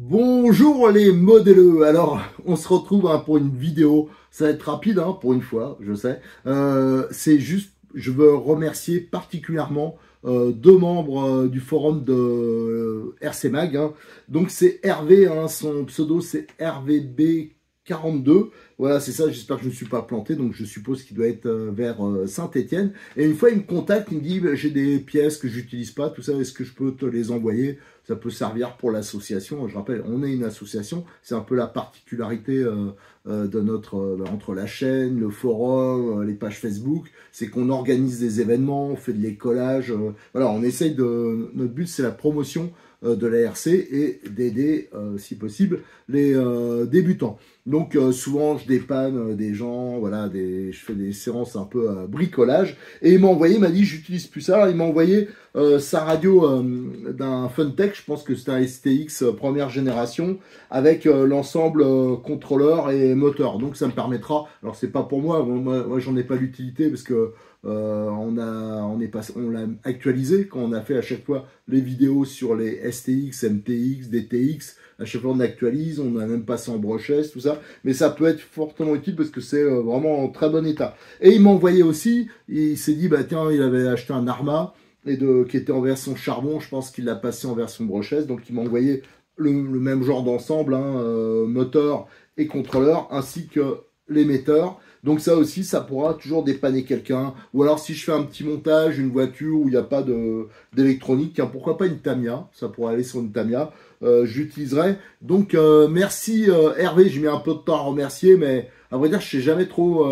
Bonjour les modèleux. Alors, on se retrouve pour une vidéo. Ça va être rapide pour une fois, je sais. C'est juste, je veux remercier particulièrement deux membres du forum de RC Mag. Donc c'est Hervé, son pseudo c'est RVB42. Voilà, c'est ça, j'espère que je ne me suis pas planté, donc je suppose qu'il doit être vers Saint-Étienne. Et une fois, il me contacte, il me dit, j'ai des pièces que j'utilise pas, tout ça, est-ce que je peux te les envoyer? Ça peut servir pour l'association. Je rappelle, on est une association, c'est un peu la particularité de entre la chaîne, le forum, les pages Facebook, c'est qu'on organise des événements, on fait de l'écolage, voilà, on essaye notre but c'est la promotion de la RC et d'aider, si possible, les débutants. Donc souvent je dépanne des gens, voilà, je fais des séances un peu bricolage. Et il m'a dit, j'utilise plus ça. Il m'a envoyé sa radio d'un Funtech, je pense que c'est un STX première génération, avec l'ensemble contrôleur et moteur. Donc ça me permettra, alors c'est pas pour moi, moi j'en ai pas l'utilité parce que on l'a actualisé quand on a fait à chaque fois les vidéos sur les STX, MTX, DTX. À chaque fois on actualise, on a même passé en brochesse, tout ça. Mais ça peut être fortement utile parce que c'est vraiment en très bon état. Et il m'a envoyé aussi, il s'est dit, bah tiens, il avait acheté un Arma qui était en version charbon. Je pense qu'il l'a passé en version brochesse. Donc il m'a envoyé le même genre d'ensemble, moteur et contrôleur, ainsi que l'émetteur. Donc ça aussi, ça pourra toujours dépanner quelqu'un. Ou alors si je fais un petit montage, une voiture où il n'y a pas d'électronique, pourquoi pas une Tamiya, ça pourrait aller sur une Tamiya, j'utiliserai. Donc merci Hervé, j'ai mis un peu de temps à remercier, mais à vrai dire, je sais jamais trop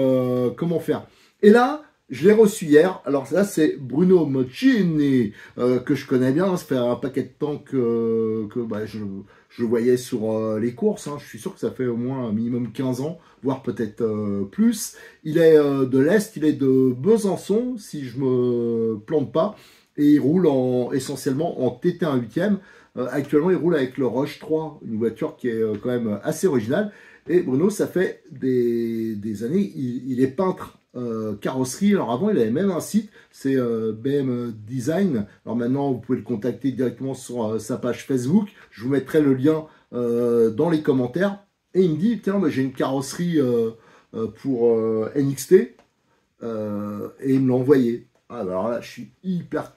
comment faire. Et là, je l'ai reçu hier. Alors là, c'est Bruno Moccini, que je connais bien. Ça fait un paquet de temps que je le voyais sur les courses. Je suis sûr que ça fait au moins un minimum 15 ans, voire peut-être plus. Il est de l'Est, il est de Besançon, si je me plante pas. Et il roule essentiellement en TT1 8e. Actuellement, il roule avec le Rush 3, une voiture qui est quand même assez originale. Et Bruno, ça fait des années, il est peintre carrosserie. Alors avant, il avait même un site, c'est BM Design. Alors maintenant, vous pouvez le contacter directement sur sa page Facebook. Je vous mettrai le lien dans les commentaires. Et il me dit, tiens, j'ai une carrosserie pour NXT. Et il me l'a envoyé. Alors là, je suis hyper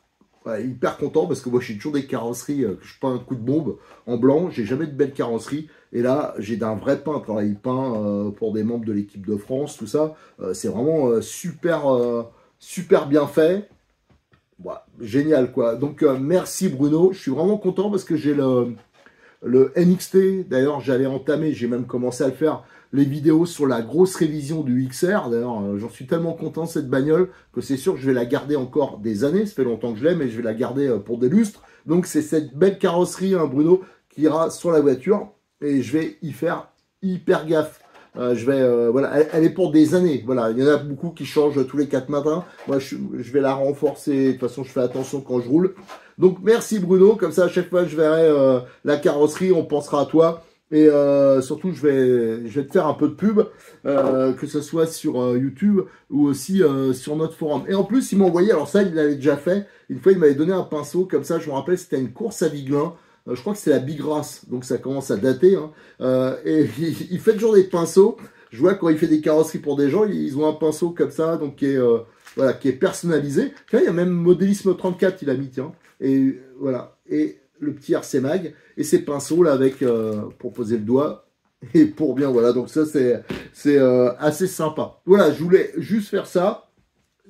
content parce que moi j'ai toujours des carrosseries que je peins un coup de bombe en blanc, j'ai jamais de belle carrosserie et là j'ai d'un vrai peintre. Alors, il peint pour des membres de l'équipe de France, tout ça, c'est vraiment super bien fait. Voilà, génial quoi. Donc merci Bruno, je suis vraiment content parce que j'ai le NXT, d'ailleurs j'allais entamer, j'ai même commencé à le faire, les vidéos sur la grosse révision du XR. D'ailleurs, j'en suis tellement content de cette bagnole que c'est sûr que je vais la garder encore des années. Ça fait longtemps que je l'aime et je vais la garder pour des lustres. Donc c'est cette belle carrosserie, Bruno, qui ira sur la voiture et je vais y faire hyper gaffe. Voilà, elle est pour des années. Voilà, il y en a beaucoup qui changent tous les 4 matins. Moi, je vais la renforcer. De toute façon, je fais attention quand je roule. Donc merci Bruno. Comme ça, à chaque fois que je verrai la carrosserie, on pensera à toi. Et surtout, je vais te faire un peu de pub, que ce soit sur YouTube ou aussi sur notre forum. Et en plus, il m'a envoyé, alors ça, il l'avait déjà fait. Une fois, il m'avait donné un pinceau, comme ça, je me rappelle, c'était une course à Viglin. Je crois que c'est la Bigrasse, donc ça commence à dater. Et il fait toujours des pinceaux. Je vois quand il fait des carrosseries pour des gens, ils ont un pinceau comme ça, donc qui est personnalisé. Là, il y a même Modélisme 34, il a mis, tiens. Et voilà. Et le petit RC Mag et ses pinceaux là avec pour poser le doigt et pour bien, voilà, donc ça c'est assez sympa. Voilà, je voulais juste faire ça.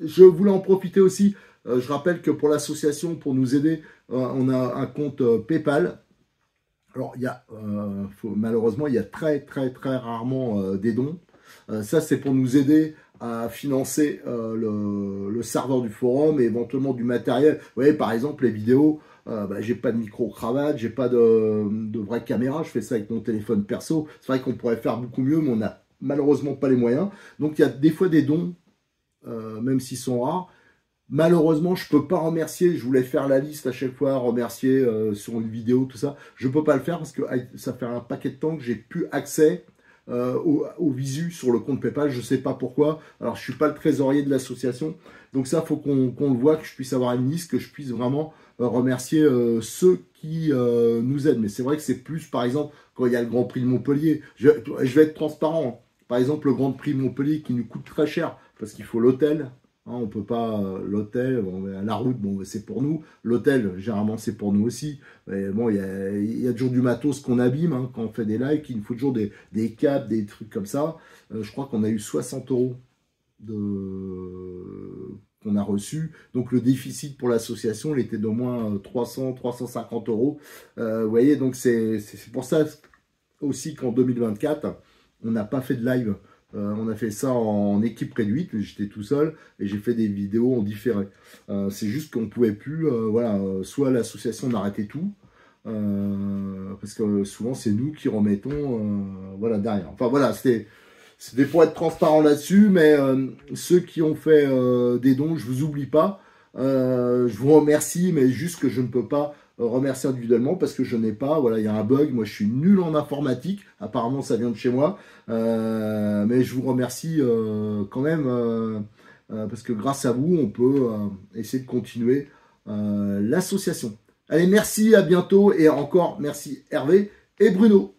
Je voulais en profiter aussi. Je rappelle que pour l'association, pour nous aider, on a un compte PayPal. Alors il y a malheureusement il y a très rarement des dons. Ça c'est pour nous aider à financer le serveur du forum et éventuellement du matériel. Vous voyez, par exemple les vidéos, j'ai pas de micro-cravate, j'ai pas de vraie caméra, je fais ça avec mon téléphone perso. C'est vrai qu'on pourrait faire beaucoup mieux, mais on n'a malheureusement pas les moyens. Donc il y a des fois des dons, même s'ils sont rares. Malheureusement, je peux pas remercier, je voulais faire la liste à chaque fois, remercier sur une vidéo, tout ça. Je peux pas le faire parce que ça fait un paquet de temps que j'ai plus accès au visu sur le compte PayPal, je sais pas pourquoi. Alors je suis pas le trésorier de l'association, Donc ça, faut qu'on le voit, que je puisse avoir une liste, que je puisse vraiment remercier ceux qui nous aident. Mais c'est vrai que c'est plus, par exemple, quand il y a le Grand Prix de Montpellier. Je vais être transparent, hein. Par exemple, le Grand Prix de Montpellier qui nous coûte très cher parce qu'il faut l'hôtel. Hein, on peut pas, l'hôtel, bon, la route, bon, c'est pour nous. L'hôtel, généralement, c'est pour nous aussi. Mais bon, il y a toujours du matos qu'on abîme hein, quand on fait des lives. Il nous faut toujours des câbles, des trucs comme ça. Je crois qu'on a eu 60 € qu'on a reçu. Donc le déficit pour l'association, il était d'au moins 300-350 €. Vous voyez, donc c'est pour ça aussi qu'en 2024, on n'a pas fait de live. On a fait ça en équipe réduite, j'étais tout seul et j'ai fait des vidéos en différé. C'est juste qu'on ne pouvait plus, voilà, soit l'association arrêtait tout, parce que souvent c'est nous qui remettons voilà, derrière. Enfin voilà, c'était pour être transparent là-dessus, mais ceux qui ont fait des dons, je vous oublie pas. Je vous remercie, mais juste que je ne peux pas remercier individuellement parce que je n'ai pas, voilà, il y a un bug, moi je suis nul en informatique, apparemment ça vient de chez moi, mais je vous remercie quand même, parce que grâce à vous, on peut essayer de continuer l'association. Allez, merci, à bientôt, et encore merci Hervé et Bruno.